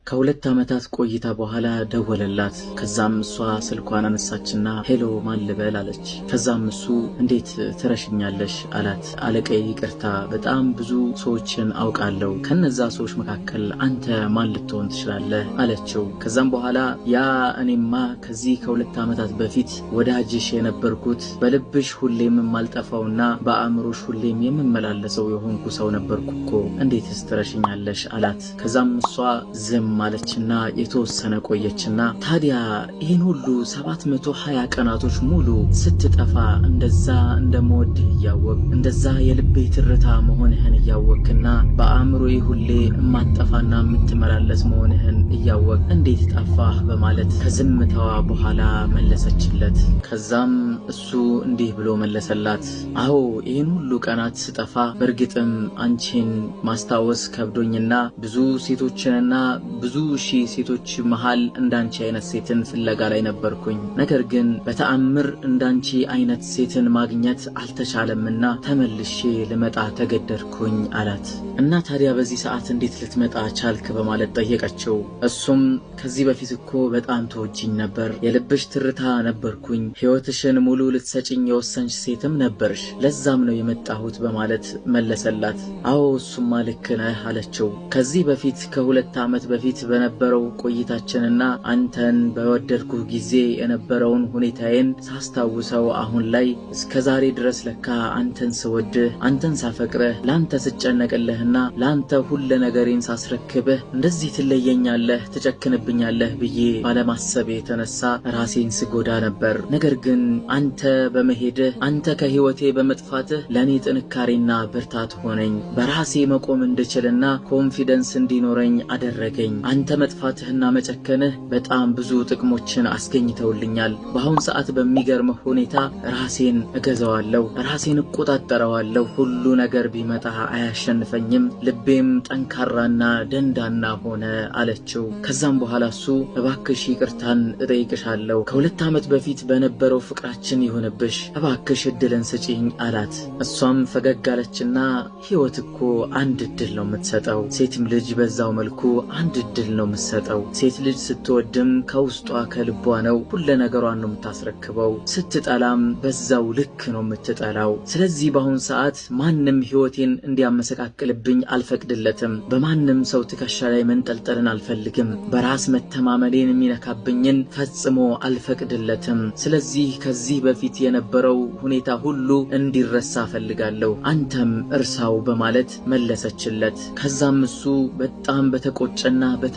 ከሁለት ዓመታት ቆይታ በኋላ ደወለላት። ከዛም እሷ ስልኳን አነሳችና ሄሎ ማን ልበል አለች። ከዛም እሱ እንዴት ትረሽኛለሽ አላት። አለቃዬ ይቅርታ በጣም ብዙ ሰዎችን አውቃለሁ፣ ከነዛ ሰዎች መካከል አንተ ማን ልትሆን ትችላለህ አለችው። ከዛም በኋላ ያ እኔማ ከዚህ ከሁለት ዓመታት በፊት ወዳጅሽ የነበርኩት በልብሽ ሁሌም የማልጠፋውና በአእምሮሽ ሁሌም የምመላለሰው የሆንኩ ሰው ነበርኩ እኮ እንዴትስ ትረሽኛለሽ አላት። ከዛም እሷ ዝም ማለችና የተወሰነ ቆየችና ታዲያ ይህን ሁሉ 720 ቀናቶች ሙሉ ስትጠፋ እንደዛ እንደምወድህ እያወቅ እንደዛ የልቤ ትርታ መሆንህን እያወቅና በአእምሮዬ ሁሌ እማጠፋና የምትመላለስ መሆንህን እያወቅ እንዴት ጠፋህ በማለት ከዝምታዋ በኋላ መለሰችለት። ከዛም እሱ እንዲህ ብሎ መለሰላት፣ አዎ ይህን ሁሉ ቀናት ስጠፋ በእርግጥም አንቺን ማስታወስ ከብዶኝና ብዙ ሴቶችንና ብዙ ሺህ ሴቶች መሃል እንዳንቺ አይነት ሴትን ፍለጋ ላይ ነበርኩኝ። ነገር ግን በተአምር እንዳንቺ አይነት ሴትን ማግኘት አልተቻለምና ተመልሼ ልመጣ ተገደድኩኝ አላት። እና ታዲያ በዚህ ሰዓት እንዴት ልትመጣ ቻልክ በማለት ጠየቀችው። እሱም ከዚህ በፊት እኮ በጣም ተወጂኝ ነበር፣ የልብሽ ትርታ ነበርኩኝ፣ ሕይወትሽን ሙሉ ልትሰጪኝ የወሰንሽ ሴትም ነበርሽ፣ ለዛም ነው የመጣሁት በማለት መለሰላት። አዎ እሱማ ልክ ነህ አለችው። ከዚህ በፊት ከሁለት ዓመት በፊት በነበረው ቆይታችንና አንተን በወደድኩ ጊዜ የነበረውን ሁኔታዬን ሳስታውሰው አሁን ላይ እስከዛሬ ድረስ ለካ አንተን ስወድህ አንተን ሳፈቅርህ ላንተ ስጨነቅልህና ላንተ ሁሉ ነገሬን ሳስረክብህ እንደዚህ ትለየኛለህ ትጨክንብኛለህ ብዬ ባለማሰብ የተነሳ ራሴን ስጎዳ ነበር። ነገር ግን አንተ በመሄድህ አንተ ከህይወቴ በመጥፋትህ ለኔ ጥንካሬና ብርታት ሆነኝ፣ በራሴ መቆም እንድችልና ኮንፊደንስ እንዲኖረኝ አደረገኝ። አንተ መጥፋትህና መጨከንህ በጣም ብዙ ጥቅሞችን አስገኝተውልኛል። በአሁን ሰዓት በሚገርም ሁኔታ ራሴን እገዛዋለሁ፣ ራሴን እቆጣጠረዋለሁ። ሁሉ ነገር ቢመጣ አያሸንፈኝም፣ ልቤም ጠንካራና ደንዳና ሆነ አለችው። ከዛም በኋላ እሱ እባክሽ ይቅርታን እጠይቅሻለሁ፣ ከሁለት ዓመት በፊት በነበረው ፍቅራችን ይሁንብሽ፣ እባክሽ እድልን ስጪኝ አላት። እሷም ፈገግ አለችና ሕይወት እኮ አንድ እድል ነው የምትሰጠው፣ ሴትም ልጅ በዛው መልኩ አንድ እድል ነው የምትሰጠው። ሴት ልጅ ስትወድም ከውስጧ ከልቧ ነው ሁሉ ነገሯን ነው የምታስረክበው፣ ስትጠላም በዛው ልክ ነው የምትጠላው። ስለዚህ በአሁን ሰዓት ማንም ሕይወቴን እንዲያመሰቃቅልብኝ አልፈቅድለትም፣ በማንም ሰው ትከሻ ላይ መንጠልጠልን አልፈልግም፣ በራስ መተማመኔን የሚነካብኝን ፈጽሞ አልፈቅድለትም። ስለዚህ ከዚህ በፊት የነበረው ሁኔታ ሁሉ እንዲረሳ ፈልጋለሁ፣ አንተም እርሳው በማለት መለሰችለት። ከዛም እሱ በጣም በተቆጨና